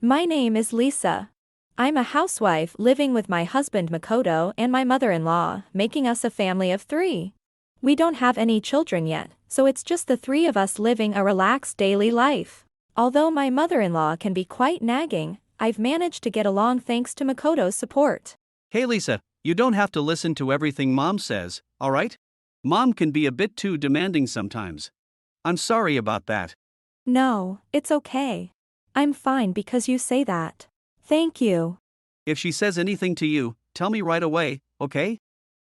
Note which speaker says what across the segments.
Speaker 1: My name is Lisa. I'm a housewife living with my husband Makoto and my mother-in-law, making us a family of 3. We don't have any children yet, so it's just the 3 of us living a relaxed daily life. Although my mother-in-law can be quite nagging, I've managed to get along thanks to Makoto's support.
Speaker 2: Hey Lisa, you don't have to listen to everything Mom says, alright? Mom can be a bit too demanding sometimes. I'm sorry about that.
Speaker 1: No, it's okay. I'm fine because you say that. Thank you.
Speaker 2: If she says anything to you, tell me right away, okay?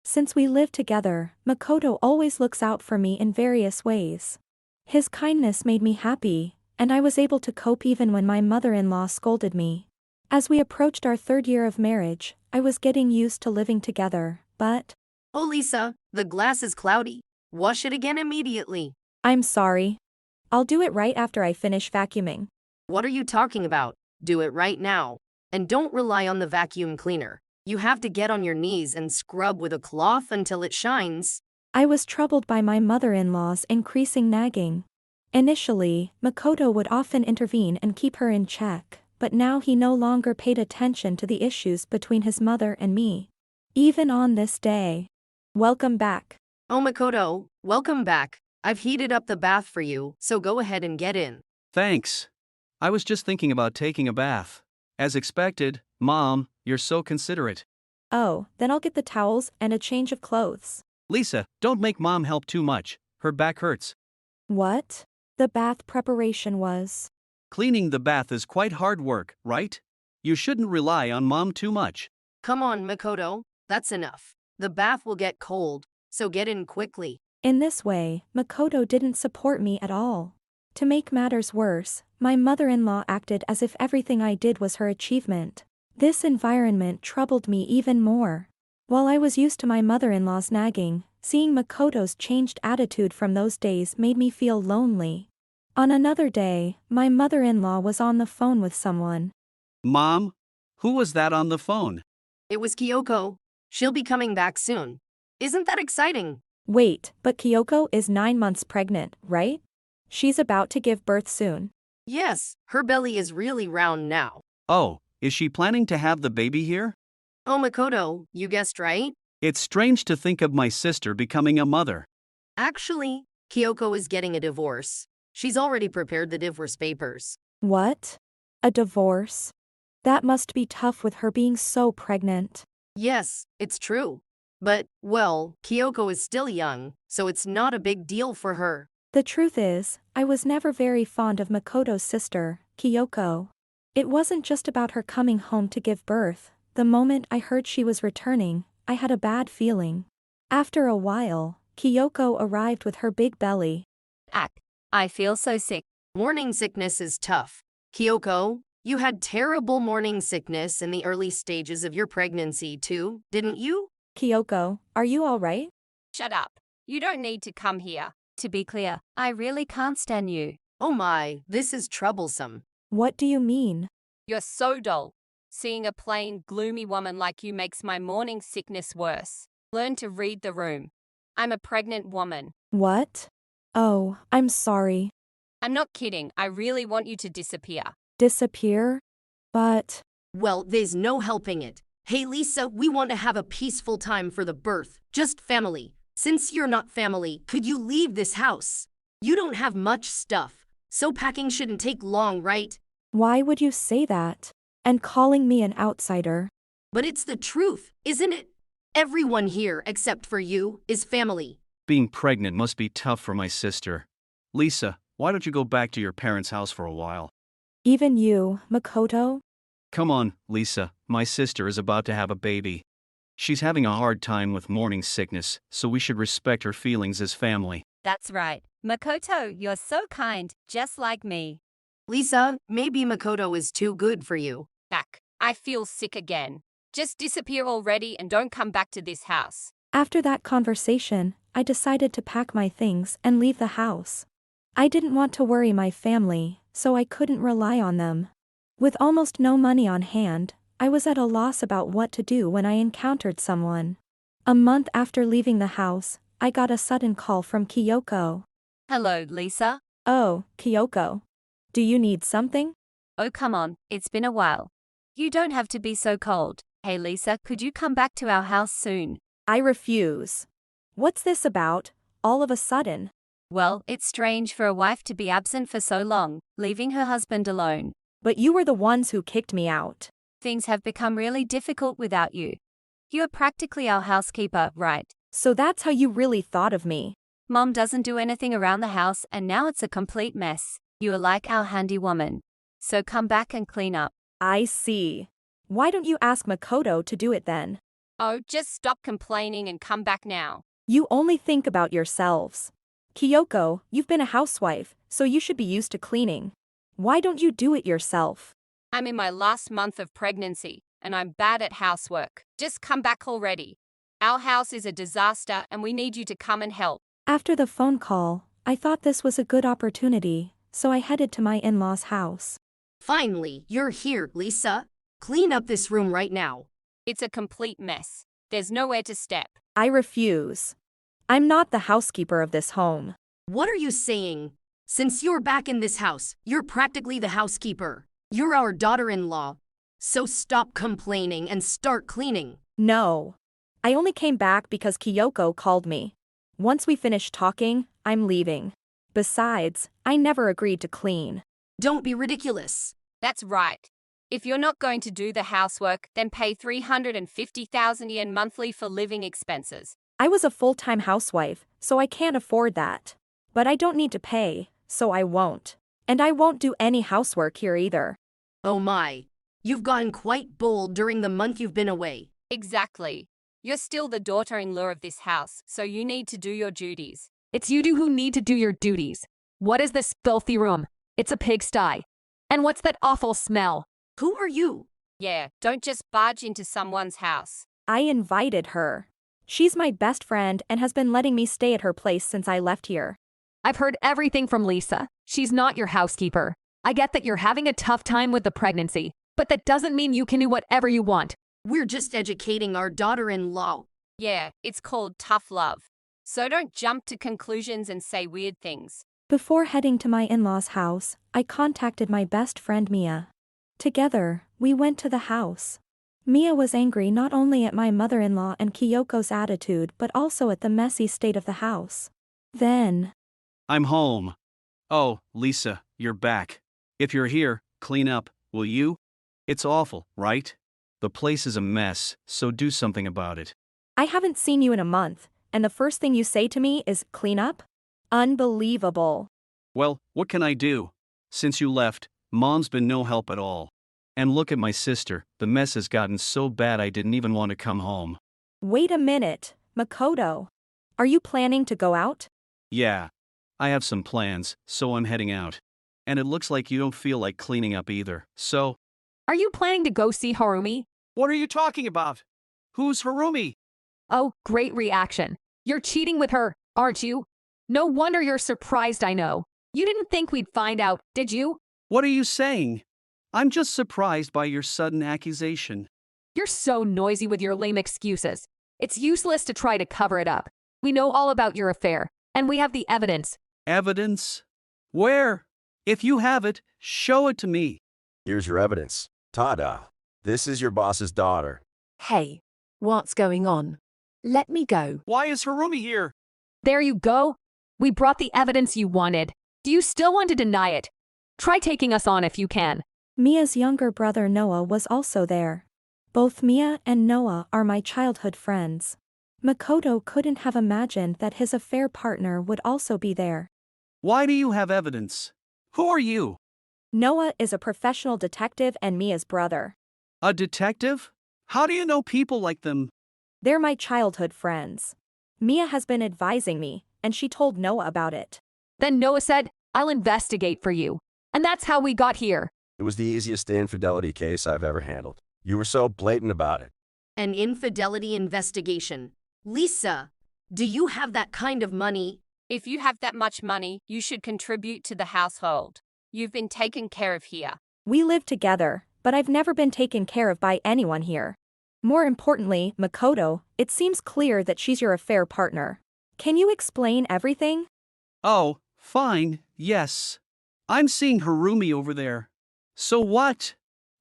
Speaker 1: Since we live together, Makoto always looks out for me in various ways. His kindness made me happy, and I was able to cope even when my mother-in-law scolded me. As we approached our 3rd year of marriage, I was getting used to living together, but…
Speaker 3: Oh Lisa, the glass is cloudy. Wash it again immediately.
Speaker 1: I'm sorry. I'll do it right after I finish vacuuming.
Speaker 3: What are you talking about? Do it right now. And don't rely on the vacuum cleaner. You have to get on your knees and scrub with a cloth until it shines.
Speaker 1: I was troubled by my mother-in-law's increasing nagging. Initially, Makoto would often intervene and keep her in check, but now he no longer paid attention to the issues between his mother and me. Even on this day. Welcome back.
Speaker 3: Oh Makoto, welcome back. I've heated up the bath for you, so go ahead and get in.
Speaker 2: Thanks. I was just thinking about taking a bath. As expected, Mom, you're so considerate.
Speaker 1: Oh, then I'll get the towels and a change of clothes.
Speaker 2: Lisa, don't make Mom help too much. Her back hurts.
Speaker 1: What? The bath preparation was…
Speaker 2: Cleaning the bath is quite hard work, right? You shouldn't rely on Mom too much.
Speaker 3: Come on Makoto, that's enough. The bath will get cold, so get in quickly.
Speaker 1: In this way, Makoto didn't support me at all. To make matters worse, my mother-in-law acted as if everything I did was her achievement. This environment troubled me even more. While I was used to my mother-in-law's nagging, seeing Makoto's changed attitude from those days made me feel lonely. On another day, my mother-in-law was on the phone with someone.
Speaker 2: Mom? Who was that on the phone?
Speaker 3: It was Kiyoko. She'll be coming back soon. Isn't that exciting?
Speaker 1: Wait, but Kiyoko is 9 months pregnant, right? She's about to give birth soon.
Speaker 3: Yes, her belly is really round now.
Speaker 2: Oh, is she planning to have the baby here?
Speaker 3: Oh Makoto, you guessed right.
Speaker 2: It's strange to think of my sister becoming a mother.
Speaker 3: Actually, Kiyoko is getting a divorce. She's already prepared the divorce papers.
Speaker 1: What? A divorce? That must be tough with her being so pregnant.
Speaker 3: Yes, it's true. But, well, Kiyoko is still young, so it's not a big deal for her.
Speaker 1: The truth is, I was never very fond of Makoto's sister, Kiyoko. It wasn't just about her coming home to give birth. The moment I heard she was returning, I had a bad feeling. After a while, Kiyoko arrived with her big belly.
Speaker 4: I feel so sick.
Speaker 3: Morning sickness is tough. Kiyoko, you had terrible morning sickness in the early stages of your pregnancy too, didn't you?
Speaker 1: Kiyoko, are you all right?
Speaker 4: Shut up. You don't need to come here. To be clear, I really can't stand you.
Speaker 3: Oh my, this is troublesome.
Speaker 1: What do you mean?
Speaker 4: You're so dull. Seeing a plain, gloomy woman like you makes my morning sickness worse. Learn to read the room. I'm a pregnant woman.
Speaker 1: What? Oh, I'm sorry.
Speaker 4: I'm not kidding. I really want you to disappear.
Speaker 1: Disappear? But…
Speaker 3: Well, there's no helping it. Hey Lisa, we want to have a peaceful time for the birth. Just family. Since you're not family, could you leave this house? You don't have much stuff, so packing shouldn't take long, right?
Speaker 1: Why would you say that? And calling me an outsider?
Speaker 3: But it's the truth, isn't it? Everyone here, except for you, is family.
Speaker 2: Being pregnant must be tough for my sister. Lisa, why don't you go back to your parents' house for a while?
Speaker 1: Even you, Makoto?
Speaker 2: Come on, Lisa, my sister is about to have a baby. She's having a hard time with morning sickness, so we should respect her feelings as family.
Speaker 4: That's right. Makoto, you're so kind, just like me.
Speaker 3: Lisa, maybe Makoto is too good for you.
Speaker 4: I feel sick again. Just disappear already and don't come back to this house.
Speaker 1: After that conversation, I decided to pack my things and leave the house. I didn't want to worry my family, so I couldn't rely on them. With almost no money on hand, I was at a loss about what to do when I encountered someone. A month after leaving the house, I got a sudden call from Kiyoko.
Speaker 4: Hello, Lisa.
Speaker 1: Oh, Kiyoko. Do you need something?
Speaker 4: Oh, come on, it's been a while. You don't have to be so cold. Hey Lisa, could you come back to our house soon?
Speaker 1: I refuse. What's this about, all of a sudden?
Speaker 4: Well, it's strange for a wife to be absent for so long, leaving her husband alone.
Speaker 1: But you were the ones who kicked me out.
Speaker 4: Things have become really difficult without you. You're practically our housekeeper, right?
Speaker 1: So that's how you really thought of me.
Speaker 4: Mom doesn't do anything around the house and now it's a complete mess. You are like our handy woman. So come back and clean up.
Speaker 1: I see. Why don't you ask Makoto to do it then?
Speaker 4: Oh, just stop complaining and come back now.
Speaker 1: You only think about yourselves. Kiyoko, you've been a housewife, so you should be used to cleaning. Why don't you do it yourself?
Speaker 4: I'm in my last month of pregnancy and I'm bad at housework. Just come back already. Our house is a disaster and we need you to come and help.
Speaker 1: After the phone call, I thought this was a good opportunity, so I headed to my in-laws' house.
Speaker 3: Finally, you're here, Lisa. Clean up this room right now.
Speaker 4: It's a complete mess. There's nowhere to step.
Speaker 1: I refuse. I'm not the housekeeper of this home.
Speaker 3: What are you saying? Since you're back in this house, you're practically the housekeeper. You're our daughter-in-law. So stop complaining and start cleaning.
Speaker 1: No. I only came back because Kiyoko called me. Once we finish talking, I'm leaving. Besides, I never agreed to clean.
Speaker 3: Don't be ridiculous.
Speaker 4: That's right. If you're not going to do the housework, then pay 350,000 yen monthly for living expenses.
Speaker 1: I was a full-time housewife, so I can't afford that. But I don't need to pay, so I won't. And I won't do any housework here either.
Speaker 3: Oh my. You've gotten quite bold during the month you've been away.
Speaker 4: Exactly. You're still the daughter-in-law of this house, so you need to do your duties.
Speaker 5: It's you two who need to do your duties. What is this filthy room? It's a pigsty. And what's that awful smell?
Speaker 3: Who are you?
Speaker 4: Yeah, don't just barge into someone's house.
Speaker 1: I invited her. She's my best friend and has been letting me stay at her place since I left here.
Speaker 5: I've heard everything from Lisa. She's not your housekeeper. I get that you're having a tough time with the pregnancy, but that doesn't mean you can do whatever you want.
Speaker 3: We're just educating our daughter-in-law.
Speaker 4: Yeah, it's called tough love. So don't jump to conclusions and say weird things.
Speaker 1: Before heading to my in-laws' house, I contacted my best friend Mia. Together, we went to the house. Mia was angry not only at my mother-in-law and Kiyoko's attitude but also at the messy state of the house. Then,
Speaker 2: I'm home. Oh, Lisa, you're back. If you're here, clean up, will you? It's awful, right? The place is a mess, so do something about it.
Speaker 1: I haven't seen you in a month, and the first thing you say to me is clean up? Unbelievable.
Speaker 2: Well, what can I do? Since you left, Mom's been no help at all. And look at my sister, the mess has gotten so bad I didn't even want to come home.
Speaker 1: Wait a minute, Makoto. Are you planning to go out?
Speaker 2: Yeah. I have some plans, so I'm heading out. And it looks like you don't feel like cleaning up either, so.
Speaker 5: Are you planning to go see Harumi?
Speaker 2: What are you talking about? Who's Harumi?
Speaker 5: Oh, great reaction. You're cheating with her, aren't you? No wonder you're surprised, I know. You didn't think we'd find out, did you?
Speaker 2: What are you saying? I'm just surprised by your sudden accusation.
Speaker 5: You're so noisy with your lame excuses. It's useless to try to cover it up. We know all about your affair, and we have the evidence.
Speaker 2: Evidence? Where? If you have it, show it to me.
Speaker 6: Here's your evidence. Ta-da. This is your boss's daughter.
Speaker 7: Hey, what's going on? Let me go.
Speaker 2: Why is Harumi here?
Speaker 5: There you go. We brought the evidence you wanted. Do you still want to deny it? Try taking us on if you can.
Speaker 1: Mia's younger brother Noah was also there. Both Mia and Noah are my childhood friends. Makoto couldn't have imagined that his affair partner would also be there.
Speaker 2: Why do you have evidence? Who are you?
Speaker 1: Noah is a professional detective and Mia's brother.
Speaker 2: A detective? How do you know people like them?
Speaker 1: They're my childhood friends. Mia has been advising me, and she told Noah about it.
Speaker 5: Then Noah said, I'll investigate for you. And that's how we got here.
Speaker 6: It was the easiest infidelity case I've ever handled. You were so blatant about it.
Speaker 3: An infidelity investigation. Lisa, do you have that kind of money?
Speaker 4: If you have that much money, you should contribute to the household. You've been taken care of here.
Speaker 1: We live together, but I've never been taken care of by anyone here. More importantly, Makoto, it seems clear that she's your affair partner. Can you explain everything?
Speaker 2: Oh, fine, yes. I'm seeing Harumi over there. So what?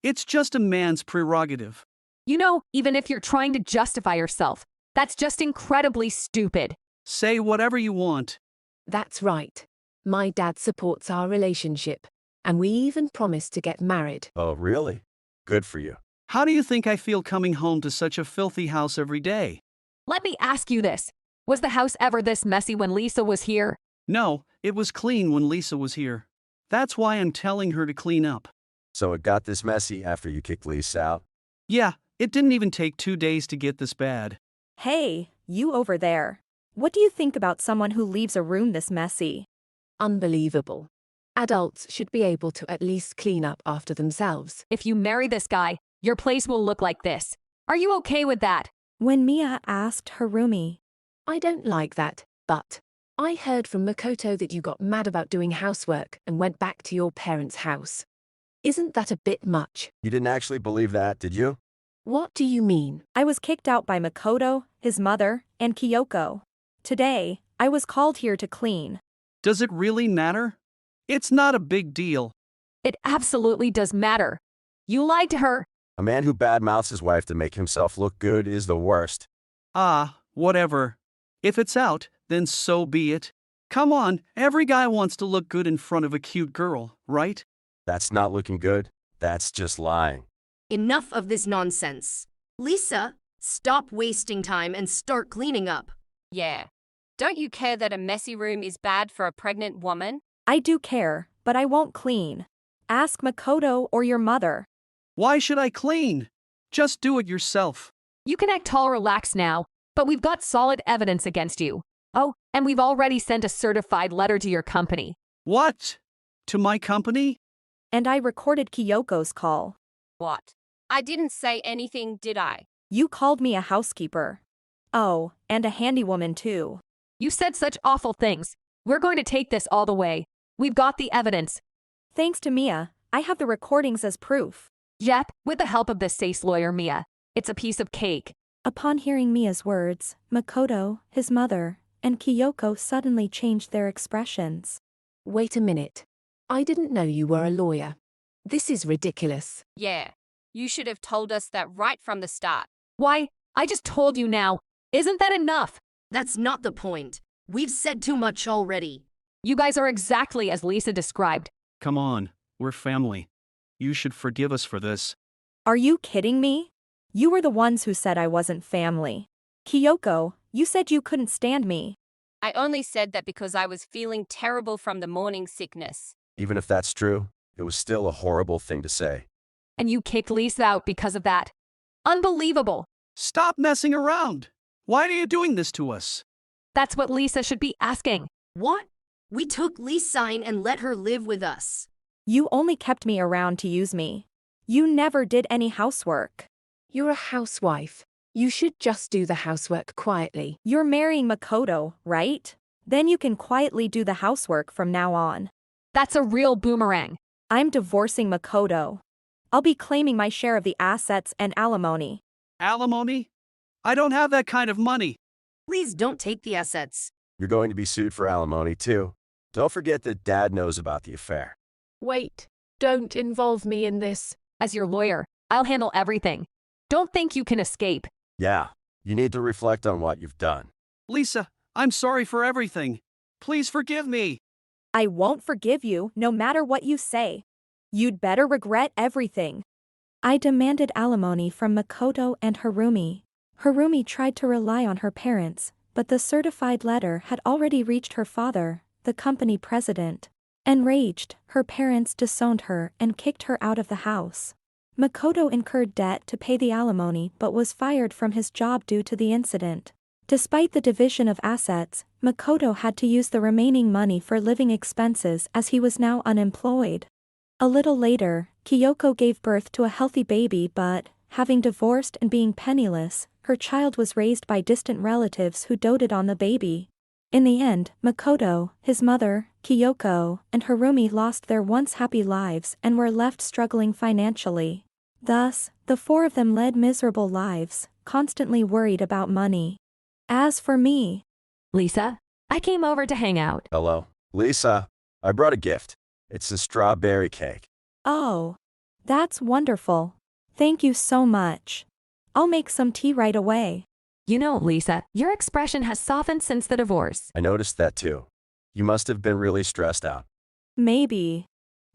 Speaker 2: It's just a man's prerogative.
Speaker 5: You know, even if you're trying to justify yourself, that's just incredibly stupid.
Speaker 2: Say whatever you want.
Speaker 7: That's right. My dad supports our relationship, and we even promised to get married.
Speaker 6: Oh, really? Good for you.
Speaker 2: How do you think I feel coming home to such a filthy house every day?
Speaker 5: Let me ask you this. Was the house ever this messy when Lisa was here?
Speaker 2: No, it was clean when Lisa was here. That's why I'm telling her to clean up.
Speaker 6: So it got this messy after you kicked Lisa out?
Speaker 2: Yeah, it didn't even take 2 days to get this bad.
Speaker 1: Hey, you over there. What do you think about someone who leaves a room this messy?
Speaker 7: Unbelievable. Adults should be able to at least clean up after themselves.
Speaker 5: If you marry this guy, your place will look like this. Are you okay with that?
Speaker 1: When Mia asked Harumi,
Speaker 7: I don't like that, but I heard from Makoto that you got mad about doing housework and went back to your parents' house. Isn't that a bit much?
Speaker 6: You didn't actually believe that, did you?
Speaker 7: What do you mean?
Speaker 1: I was kicked out by Makoto, his mother, and Kiyoko. Today, I was called here to clean.
Speaker 2: Does it really matter? It's not a big deal.
Speaker 5: It absolutely does matter. You lied to her.
Speaker 6: A man who badmouths his wife to make himself look good is the worst.
Speaker 2: Ah, whatever. If it's out, then so be it. Come on, every guy wants to look good in front of a cute girl, right?
Speaker 6: That's not looking good. That's just lying.
Speaker 3: Enough of this nonsense. Lisa, stop wasting time and start cleaning up.
Speaker 4: Yeah. Don't you care that a messy room is bad for a pregnant woman?
Speaker 1: I do care, but I won't clean. Ask Makoto or your mother.
Speaker 2: Why should I clean? Just do it yourself.
Speaker 5: You can act all relaxed now, but we've got solid evidence against you. Oh, and we've already sent a certified letter to your company.
Speaker 2: What? To my company?
Speaker 1: And I recorded Kiyoko's call.
Speaker 4: What? I didn't say anything, did I?
Speaker 1: You called me a housekeeper. Oh, and a handywoman too.
Speaker 5: You said such awful things. We're going to take this all the way. We've got the evidence.
Speaker 1: Thanks to Mia, I have the recordings as proof.
Speaker 5: Yep, with the help of the SACE lawyer Mia. It's a piece of cake.
Speaker 1: Upon hearing Mia's words, Makoto, his mother, and Kiyoko suddenly changed their expressions.
Speaker 7: Wait a minute. I didn't know you were a lawyer. This is ridiculous.
Speaker 4: Yeah. You should have told us that right from the start.
Speaker 5: Why? I just told you now. Isn't that enough?
Speaker 3: That's not the point. We've said too much already.
Speaker 5: You guys are exactly as Lisa described.
Speaker 2: Come on, we're family. You should forgive us for this.
Speaker 1: Are you kidding me? You were the ones who said I wasn't family. Kiyoko, you said you couldn't stand me.
Speaker 4: I only said that because I was feeling terrible from the morning sickness.
Speaker 6: Even if that's true, it was still a horrible thing to say.
Speaker 5: And you kicked Lisa out because of that. Unbelievable.
Speaker 2: Stop messing around. Why are you doing this to us?
Speaker 5: That's what Lisa should be asking.
Speaker 3: What? We took Lisa in and let her live with us.
Speaker 1: You only kept me around to use me. You never did any housework.
Speaker 7: You're a housewife. You should just do the housework quietly.
Speaker 1: You're marrying Makoto, right? Then you can quietly do the housework from now on.
Speaker 5: That's a real boomerang.
Speaker 1: I'm divorcing Makoto. I'll be claiming my share of the assets and alimony.
Speaker 2: Alimony? I don't have that kind of money.
Speaker 3: Please don't take the assets.
Speaker 6: You're going to be sued for alimony, too. Don't forget that Dad knows about the affair.
Speaker 7: Wait, don't involve me in this.
Speaker 5: As your lawyer, I'll handle everything. Don't think you can escape.
Speaker 6: Yeah, you need to reflect on what you've done.
Speaker 2: Lisa, I'm sorry for everything. Please forgive me.
Speaker 1: I won't forgive you, no matter what you say. You'd better regret everything. I demanded alimony from Makoto and Harumi. Harumi tried to rely on her parents, but the certified letter had already reached her father, the company president. Enraged, her parents disowned her and kicked her out of the house. Makoto incurred debt to pay the alimony but was fired from his job due to the incident. Despite the division of assets, Makoto had to use the remaining money for living expenses as he was now unemployed. A little later, Kiyoko gave birth to a healthy baby but, having divorced and being penniless, her child was raised by distant relatives who doted on the baby. In the end, Makoto, his mother, Kiyoko, and Harumi lost their once happy lives and were left struggling financially. Thus, the four of them led miserable lives, constantly worried about money. As for me,
Speaker 5: Lisa, I came over to hang out.
Speaker 6: Hello? Lisa, I brought a gift. It's a strawberry cake.
Speaker 1: oh, That's wonderful. Thank you so much. I'll make some tea right away.
Speaker 5: You know, Lisa, your expression has softened since the divorce.
Speaker 6: I noticed that too. You must have been really stressed out.
Speaker 1: Maybe.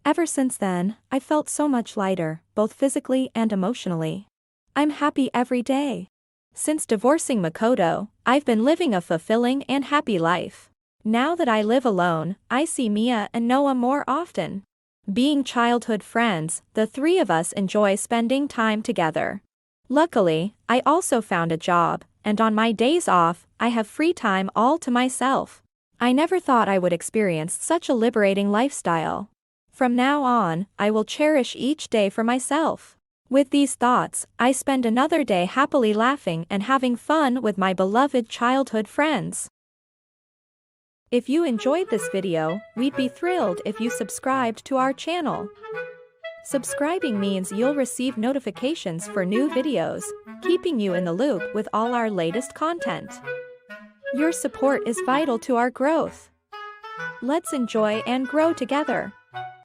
Speaker 1: Ever since then, I felt so much lighter, both physically and emotionally. I'm happy every day. Since divorcing Makoto, I've been living a fulfilling and happy life. Now that I live alone, I see Mia and Noah more often. Being childhood friends, the three of us enjoy spending time together. Luckily, I also found a job, and on my days off, I have free time all to myself. I never thought I would experience such a liberating lifestyle. From now on, I will cherish each day for myself. With these thoughts, I spend another day happily laughing and having fun with my beloved childhood friends. If you enjoyed this video, we'd be thrilled if you subscribed to our channel. Subscribing means you'll receive notifications for new videos, keeping you in the loop with all our latest content. Your support is vital to our growth. Let's enjoy and grow together.